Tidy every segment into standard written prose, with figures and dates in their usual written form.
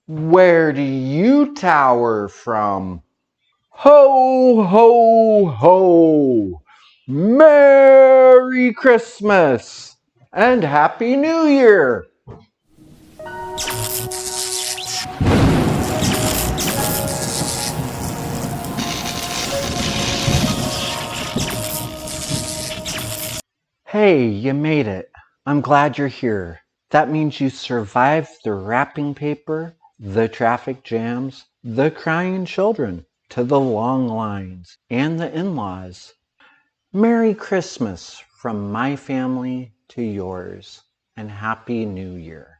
Where do you tower from? Ho, ho, ho! Merry Christmas and Happy New Year! Hey, you made it. I'm glad you're here. That means you survived the wrapping paper, the traffic jams, the crying children, to the long lines, and the in-laws. Merry Christmas from my family to yours, and Happy New Year.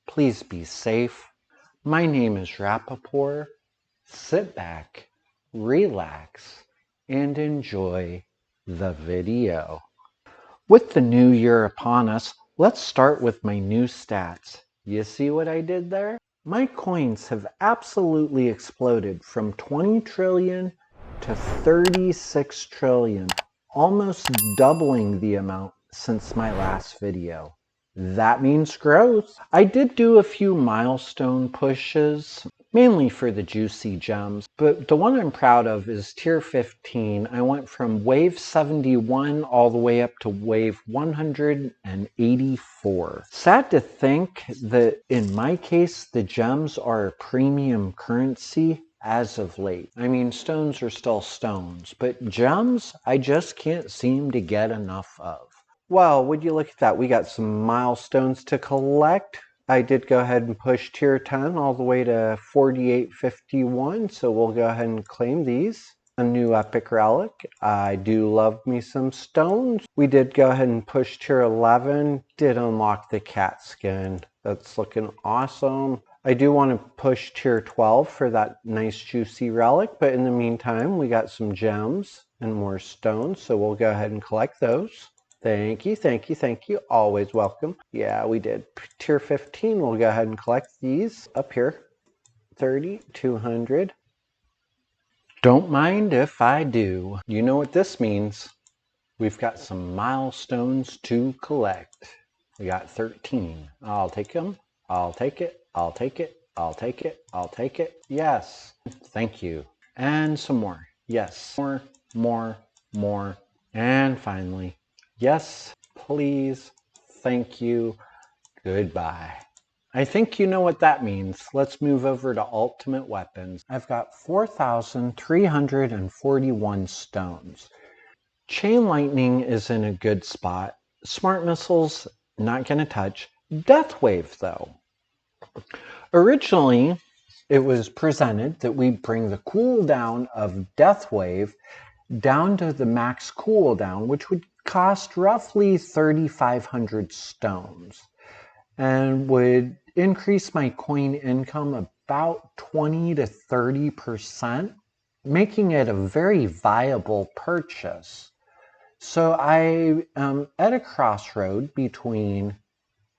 Please be safe. My name is Rapapore. Sit back, relax, and enjoy the video. With the new year upon us, let's start with my new stats. You see what I did there? My coins have absolutely exploded from 20 trillion to 36 trillion, almost doubling the amount since my last video. That means growth. I did do a few milestone pushes, mainly for the juicy gems, but the one I'm proud of is tier 15. I went from wave 71 all the way up to wave 184. Sad to think that in my case, the gems are a premium currency as of late. I mean, stones are still stones, but gems, I just can't seem to get enough of. Well, would you look at that? We got some milestones to collect. I did go ahead and push tier 10 all the way to 4851, so we'll go ahead and claim these. A new epic relic. I do love me some stones. We did go ahead and push tier 11. Did unlock the cat skin. That's looking awesome. I do want to push tier 12 for that nice juicy relic, but in the meantime, we got some gems and more stones, so we'll go ahead and collect those. Thank you, thank you, thank you. Always welcome. Yeah, we did. Tier 15, we'll go ahead and collect these up here. 30, 200. Don't mind if I do. You know what this means. We've got some milestones to collect. We got 13. I'll take them. I'll take it. I'll take it. I'll take it. I'll take it. Yes. Thank you. And some more. Yes. More, more, more. And finally, yes, please, thank you, goodbye. I think you know what that means. Let's move over to ultimate weapons. I've got 4,341 stones. Chain lightning is in a good spot. Smart missiles, not gonna touch. Death wave though. Originally, it was presented that we bring the cooldown of death wave down to the max cooldown, which would cost roughly 3,500 stones and would increase my coin income about 20 to 30%, making it a very viable purchase. So I am at a crossroad between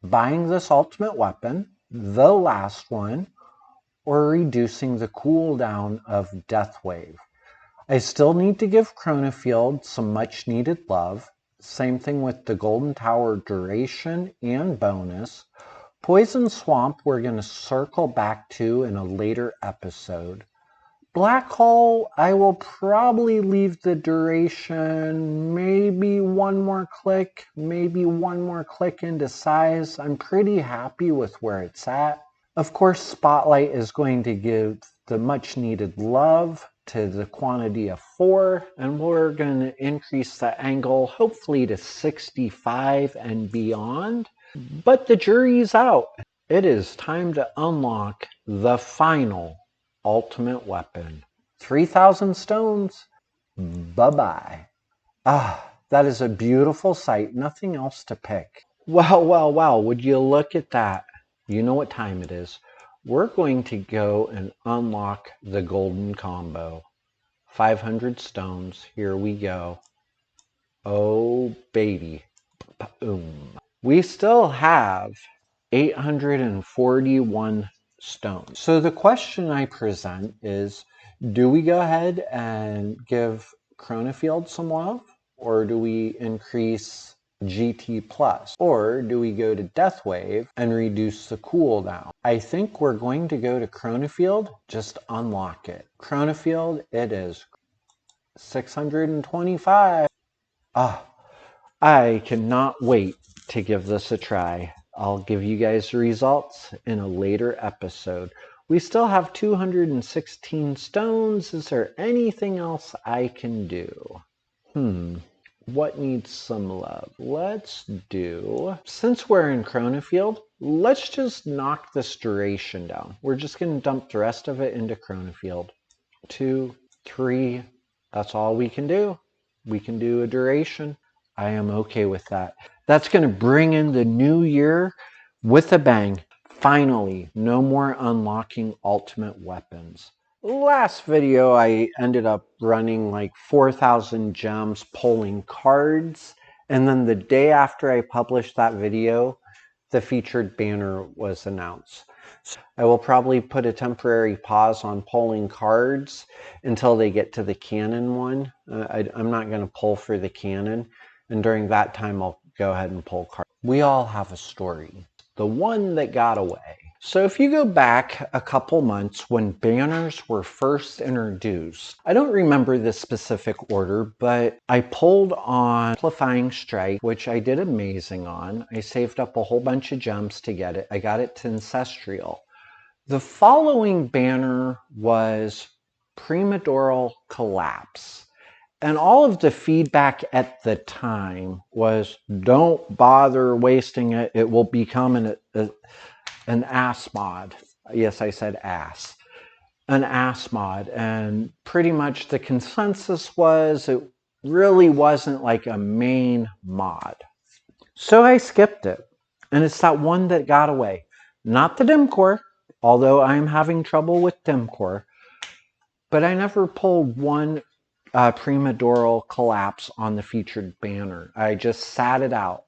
buying this ultimate weapon, the last one, or reducing the cooldown of Death Wave. I still need to give Chronofield some much needed love. Same thing with the Golden Tower duration and bonus. Poison Swamp we're going to circle back to in a later episode. Black Hole, I will probably leave the duration maybe one more click into size. I'm pretty happy with where it's at. Of course, Spotlight is going to give the much needed love to the quantity of 4, and we're going to increase the angle hopefully to 65 and beyond. But the jury's out. It is time to unlock the final ultimate weapon. 3,000 stones. Bye-bye. Ah, that is a beautiful sight. Nothing else to pick. Wow, would you look at that? You know what time it is. We're going to go and unlock the golden combo. 500 stones. Here we go. Oh, baby. Boom. We still have 841 stones. So the question I present is, do we go ahead and give Chronofield some love? Or do we increase GT Plus? Or do we go to Deathwave and reduce the cooldown? I think we're going to go to Chronofield, just unlock it. Chronofield, it is 625. Ah, I cannot wait to give this a try. I'll give you guys the results in a later episode. We still have 216 stones. Is there anything else I can do? What needs some love? Let's do, since we're in Chronofield, let's just knock this duration down. We're just going to dump the rest of it into Chronofield. 2, 3, that's all we can do. We can do a duration. I am okay with that. That's going to bring in the new year with a bang. Finally, no more unlocking ultimate weapons. Last video, I ended up running like 4,000 gems pulling cards. And then the day after I published that video, the featured banner was announced. So I will probably put a temporary pause on pulling cards until they get to the cannon one. I'm not going to pull for the cannon. And during that time, I'll go ahead and pull cards. We all have a story. The one that got away. So if you go back a couple months when banners were first introduced, I don't remember the specific order, but I pulled on Amplifying Strike, which I did amazing on. I saved up a whole bunch of gems to get it. I got it to Ancestral. The following banner was Premadoral Collapse. And all of the feedback at the time was, don't bother wasting it. It will become an ass mod. Yes, I said ass. An ass mod. And pretty much the consensus was it really wasn't like a main mod. So I skipped it. And it's that one that got away. Not the dim core, although I'm having trouble with dim core. But I never pulled one Premadoral Collapse on the featured banner. I just sat it out.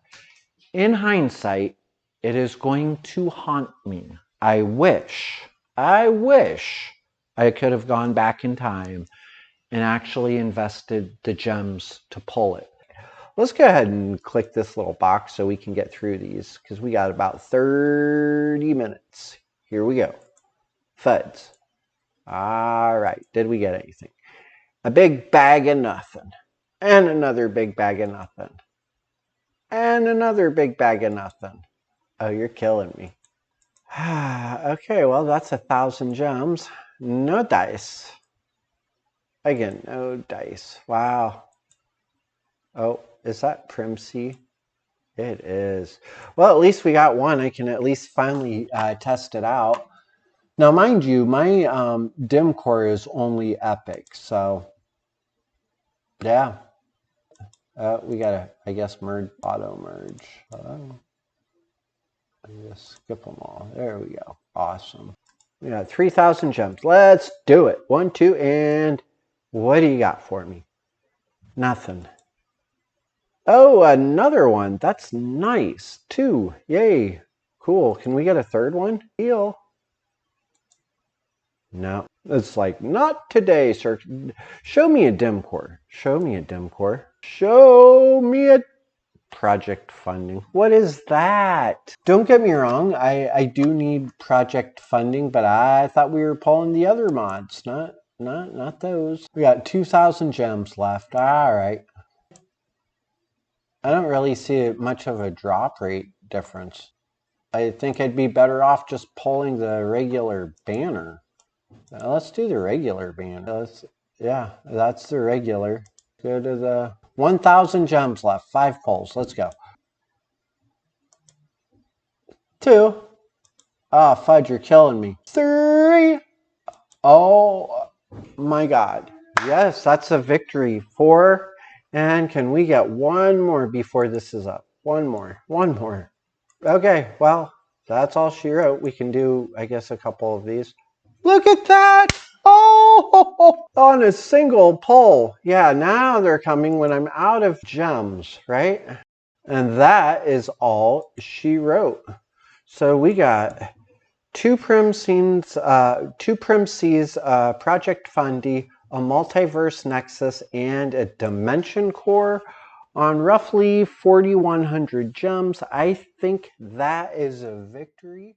In hindsight, it is going to haunt me. I wish I could have gone back in time and actually invested the gems to pull it. Let's go ahead and click this little box so we can get through these because we got about 30 minutes. Here we go. Fuds. All right. Did we get anything? A big bag of nothing. And another big bag of nothing. And another big bag of nothing. Oh, you're killing me. Okay, well, that's 1,000 gems. No dice. Again, no dice. Wow. Oh, is that Primsy? It is. Well, at least we got one. I can at least finally test it out. Now, mind you, my dim core is only epic, so yeah. We gotta, I guess, merge, auto merge. I just skip them all. There we go. Awesome. We got 3,000 gems. Let's do it. 1, 2, and what do you got for me? Nothing. Oh, another one. That's nice. 2. Yay. Cool. Can we get a third one? Deal. No. It's like, not today, sir. Show me a dim core. Show me a dim core. Show me a project funding. What is that? Don't get me wrong. I do need project funding, but I thought we were pulling the other mods. Not those. We got 2,000 gems left. All right. I don't really see much of a drop rate difference. I think I'd be better off just pulling the regular banner. Now let's do the regular banner. Yeah, that's the regular. Go to the 1,000 gems left. 5 pulls. Let's go. 2. Oh, fudge, you're killing me. 3. Oh, my God. Yes, that's a victory. 4. And can we get one more before this is up? One more. One more. Okay, well, that's all she wrote. We can do, I guess, a couple of these. Look at that! Oh, on a single pull. Yeah, now they're coming when I'm out of gems, right? And that is all she wrote. So we got 2 Primsees, Project Fundy, a Multiverse Nexus, and a Dimension Core On roughly 4,100 gems, I think that is a victory.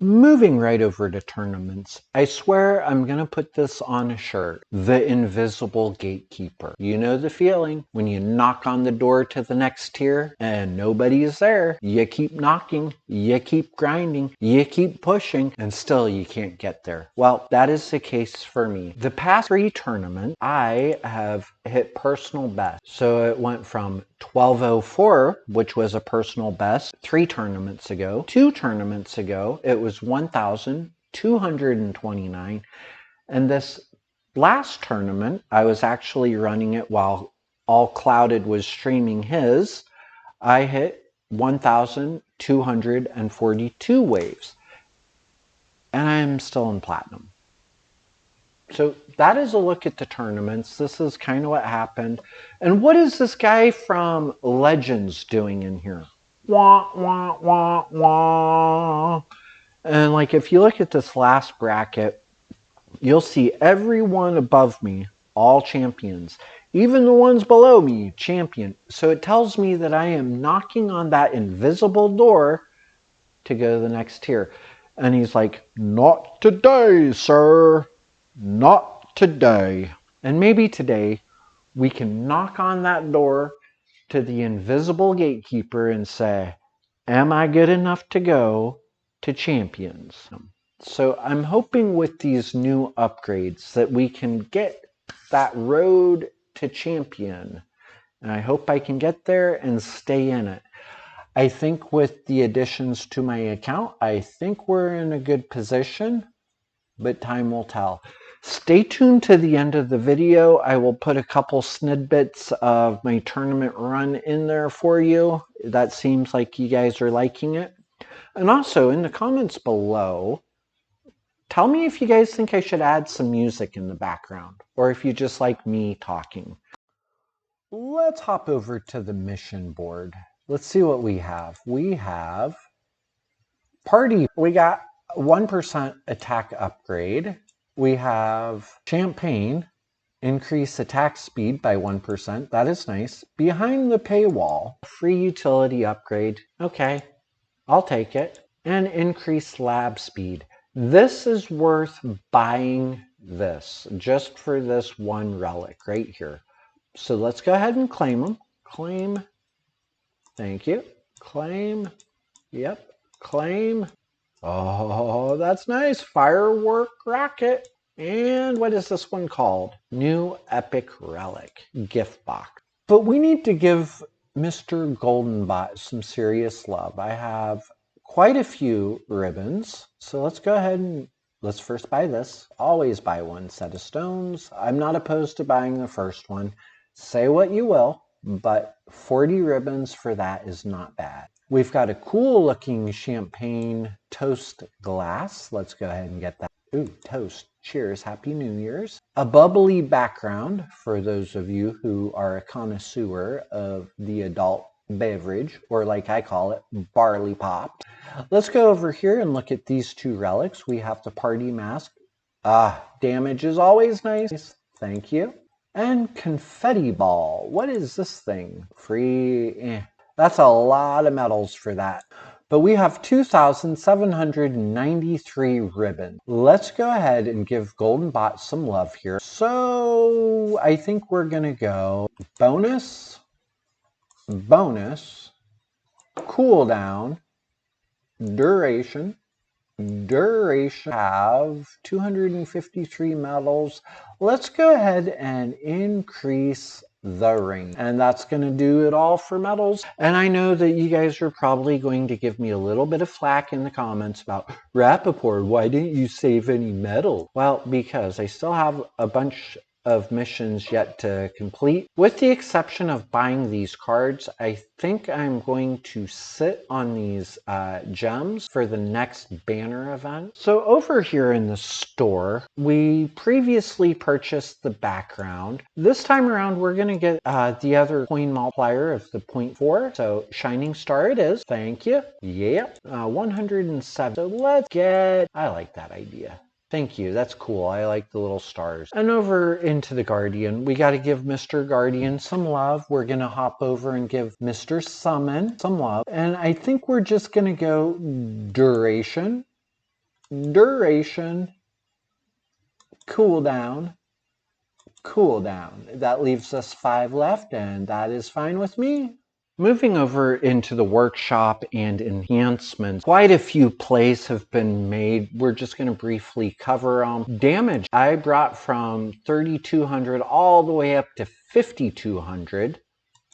Moving right over to tournaments, I swear I'm gonna put this on a shirt. The Invisible Gatekeeper. You know the feeling when you knock on the door to the next tier and nobody's there. You keep knocking, you keep grinding, you keep pushing, and still you can't get there. Well, that is the case for me. The past 3 tournaments, I have hit personal best. So it went from 1204, which was a personal best 3 tournaments ago. 2 tournaments ago, it was 1,229. And this last tournament, I was actually running it while All Clouded was streaming his. I hit 1,242 waves. And I'm still in platinum. So that is a look at the tournaments. This is kind of what happened. And what is this guy from Legends doing in here? Wah, wah, wah, wah. And like if you look at this last bracket, you'll see everyone above me, all champions. Even the ones below me, champion. So it tells me that I am knocking on that invisible door to go to the next tier. And he's like, not today, sir. Not today. And maybe today we can knock on that door to the Invisible Gatekeeper and say, am I good enough to go to champions? So I'm hoping with these new upgrades that we can get that road to champion. And I hope I can get there and stay in it. I think with the additions to my account, I think we're in a good position, but time will tell. Stay tuned to the end of the video. I will put a couple snippets of my tournament run in there for you. That seems like you guys are liking it. And also in the comments below, tell me if you guys think I should add some music in the background, or if you just like me talking. Let's hop over to the mission board. Let's see what we have. We have party. We got 1% attack upgrade. We have champagne, increase attack speed by 1%. That is nice. Behind the paywall, free utility upgrade. Okay, I'll take it. And increase lab speed. This is worth buying this, just for this one relic right here. So let's go ahead and claim them. Claim. Thank you. Claim. Yep. Claim. Oh, that's nice. Firework rocket. And what is this one called? New Epic Relic gift box. But we need to give Mr. Goldenbot some serious love. I have quite a few ribbons. So let's go ahead and let's first buy this. Always buy one set of stones. I'm not opposed to buying the first one. Say what you will, but 40 ribbons for that is not bad. We've got a cool looking champagne toast glass. Let's go ahead and get that. Ooh, toast. Cheers. Happy New Year's. A bubbly background for those of you who are a connoisseur of the adult beverage, or like I call it, barley pop. Let's go over here and look at these 2 relics. We have the party mask. Damage is always nice. Thank you. And confetti ball. What is this thing? Free. That's a lot of medals for that. But we have 2,793 ribbons. Let's go ahead and give Goldenbot some love here. So I think we're going to go bonus, bonus, cooldown, duration, have 253 medals. Let's go ahead and increase the ring, and that's going to do it all for medals. And I know that you guys are probably going to give me a little bit of flack in the comments about, Rapapore, why didn't you save any medal? Well, because I still have a bunch of missions yet to complete. With the exception of buying these cards, I think I'm going to sit on these gems for the next banner event. So over here in the store, we previously purchased the background. This time around, we're going to get the other coin multiplier of the 0.4. So Shining Star it is. Thank you. Yep. 107. So let's get, I like that idea. Thank you. That's cool. I like the little stars. And over into the Guardian, we got to give Mr. Guardian some love. We're going to hop over and give Mr. Summon some love. And I think we're just going to go duration, duration, cooldown, cooldown. That leaves us 5 left, and that is fine with me. Moving over into the workshop and enhancements, quite a few plays have been made. We're just going to briefly cover them. Damage, I brought from 3,200 all the way up to 5,200.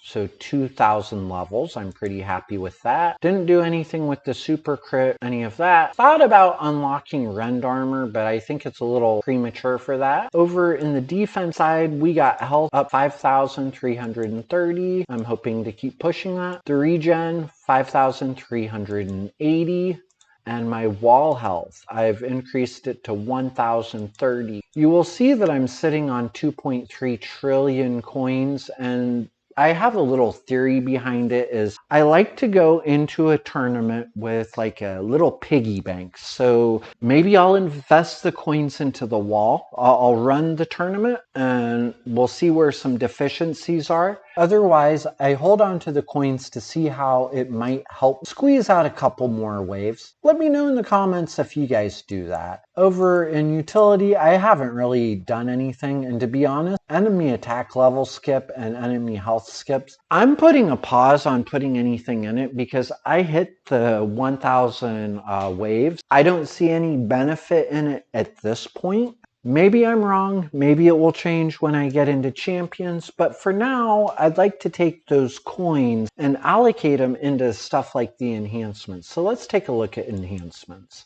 So 2,000 levels. I'm pretty happy with that. Didn't do anything with the super crit, any of that. Thought about unlocking rend armor, but I think it's a little premature for that. Over in the defense side, we got health up 5,330. I'm hoping to keep pushing that. The regen, 5,380. And my wall health, I've increased it to 1,030. You will see that I'm sitting on 2.3 trillion coins, and I have a little theory behind it. Is I like to go into a tournament with like a little piggy bank. So maybe I'll invest the coins into the wall. I'll run the tournament and we'll see where some deficiencies are. Otherwise, I hold on to the coins to see how it might help squeeze out a couple more waves. Let me know in the comments if you guys do that. Over in utility, I haven't really done anything, and to be honest, enemy attack level skip and enemy health skips, I'm putting a pause on putting anything in it because I hit the 1,000 waves. I don't see any benefit in it at this point. Maybe I'm wrong, maybe it will change when I get into champions, but for now, I'd like to take those coins and allocate them into stuff like the enhancements. So let's take a look at enhancements.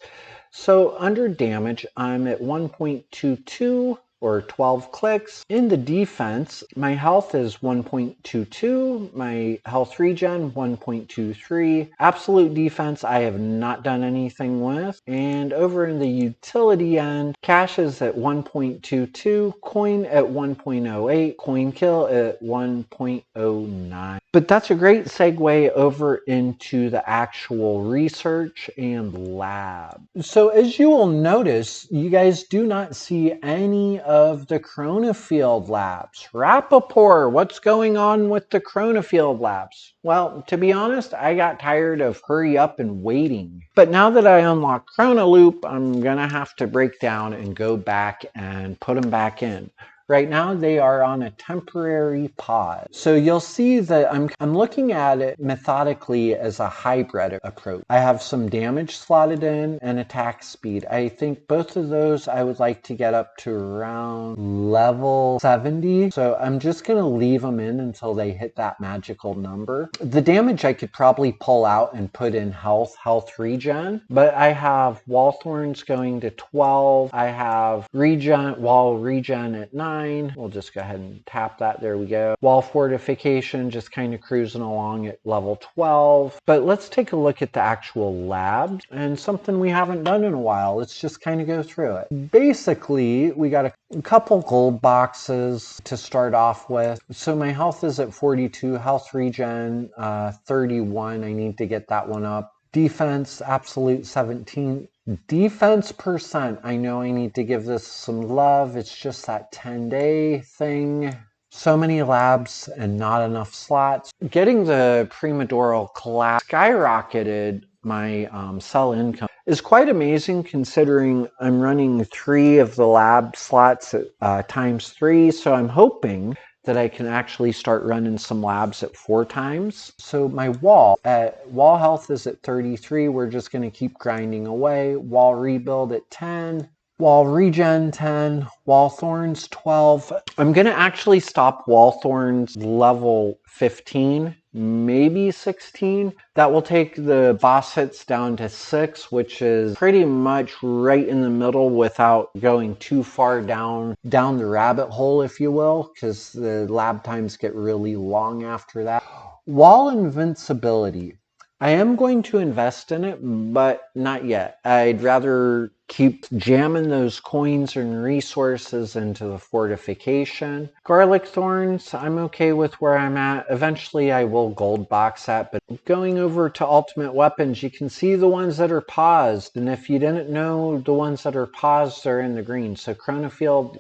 So under damage, I'm at 1.22 or 12 clicks. In the defense, my health is 1.22, my health regen 1.23. Absolute defense, I have not done anything with. And over in the utility end, cash is at 1.22, coin at 1.08, coin kill at 1.09. But that's a great segue over into the actual research and lab. So as you will notice, you guys do not see any of the Chronofield labs. Rapapore, what's going on with the Chronofield labs? Well, to be honest, I got tired of hurry up and waiting. But now that I unlock Chronoloop, I'm gonna have to break down and go back and put them back in. Right now, they are on a temporary pause. So you'll see that I'm looking at it methodically as a hybrid approach. I have some damage slotted in and attack speed. I think both of those I would like to get up to around level 70. So I'm just gonna leave them in until they hit that magical number. The damage I could probably pull out and put in health regen, but I have wall thorns going to 12. I have wall regen at 9. We'll just go ahead and tap that. There we go. Wall fortification just kind of cruising along at level 12. But let's take a look at the actual lab and something we haven't done in a while. Let's just kind of go through it. Basically, we got a couple gold boxes to start off with. So my health is at 42, health regen 31. I need to get that one up. Defense, absolute 17. Defense percent, I know I need to give this some love. It's just that 10-day thing. So many labs and not enough slots. Getting the Primadoral class skyrocketed my sell income is quite amazing considering I'm running 3 of the lab slots at times 3. So I'm hoping that I can actually start running some labs at 4 times. So my wall health is at 33. We're just going to keep grinding away. Wall rebuild at 10. Wall regen 10. Wall thorns 12. I'm going to actually stop wall thorns level 15, maybe 16. That will take the boss hits down to 6, which is pretty much right in the middle without going too far down the rabbit hole, if you will, because the lab times get really long after that. Wall invincibility. I am going to invest in it, but not yet. I'd rather keep jamming those coins and resources into the fortification. Garlic thorns, I'm okay with where I'm at. Eventually I will gold box that, but going over to ultimate weapons, you can see the ones that are paused. And if you didn't know, the ones that are paused are in the green. So Chronofield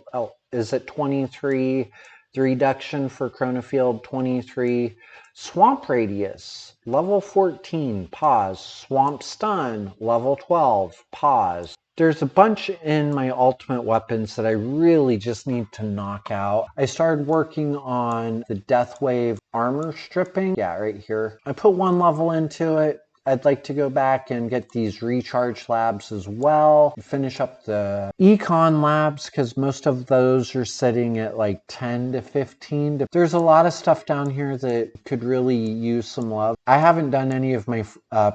is at 23. The reduction for Chronofield 23. Swamp Radius, level 14, pause. Swamp Stun, level 12, pause. There's a bunch in my ultimate weapons that I really just need to knock out. I started working on the Death Wave armor stripping. Yeah, right here. I put 1 level into it. I'd like to go back and get these recharge labs as well. Finish up the econ labs because most of those are sitting at like 10 to 15. There's a lot of stuff down here that could really use some love. I haven't done any of my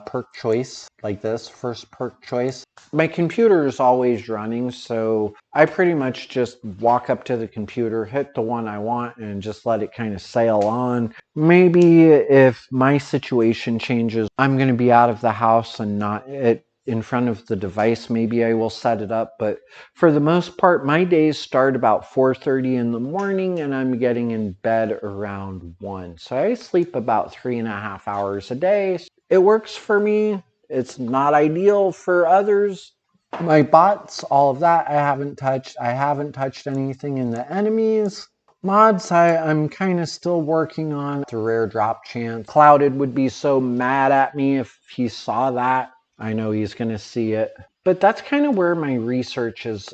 perk choice like this, first perk choice. My computer is always running, so I pretty much just walk up to the computer, hit the one I want, and just let it kind of sail on. Maybe if my situation changes, I'm going to be out of the house and not in front of the device. Maybe I will set it up, but for the most part, my days start about 4:30 in the morning and I'm getting in bed around 1. So I sleep about 3.5 hours a day. It works for me. It's not ideal for others. My bots, all of that, I haven't touched. I haven't touched anything in the enemies. Mods, I'm kind of still working on the rare drop chance. Clouded would be so mad at me if he saw that. I know he's going to see it. But that's kind of where my research is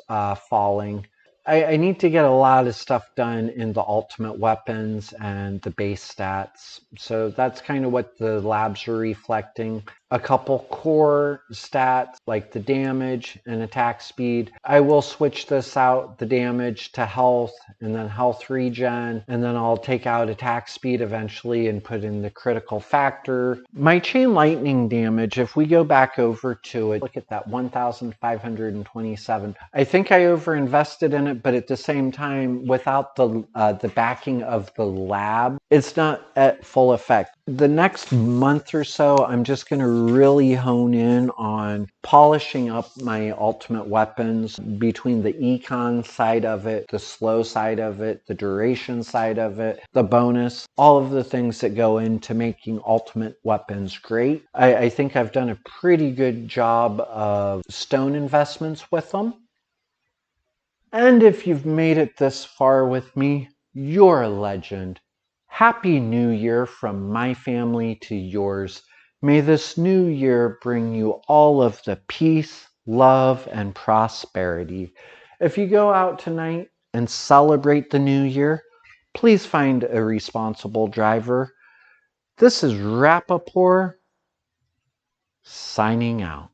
falling. I need to get a lot of stuff done in the ultimate weapons and the base stats. So that's kind of what the labs are reflecting. A couple core stats like the damage and attack speed. I will switch this out, the damage to health and then health regen, and then I'll take out attack speed eventually and put in the critical factor. My chain lightning damage, if we go back over to it, look at that, 1,527. I think I overinvested in it, but at the same time, without the backing of the lab, it's not at full effect. The next month or so, I'm just going to really hone in on polishing up my ultimate weapons between the econ side of it, the slow side of it, the duration side of it, the bonus, all of the things that go into making ultimate weapons great. I think I've done a pretty good job of stone investments with them. And if you've made it this far with me, you're a legend. Happy New Year from my family to yours. May this new year bring you all of the peace, love, and prosperity. If you go out tonight and celebrate the new year, please find a responsible driver. This is Rapapore signing out.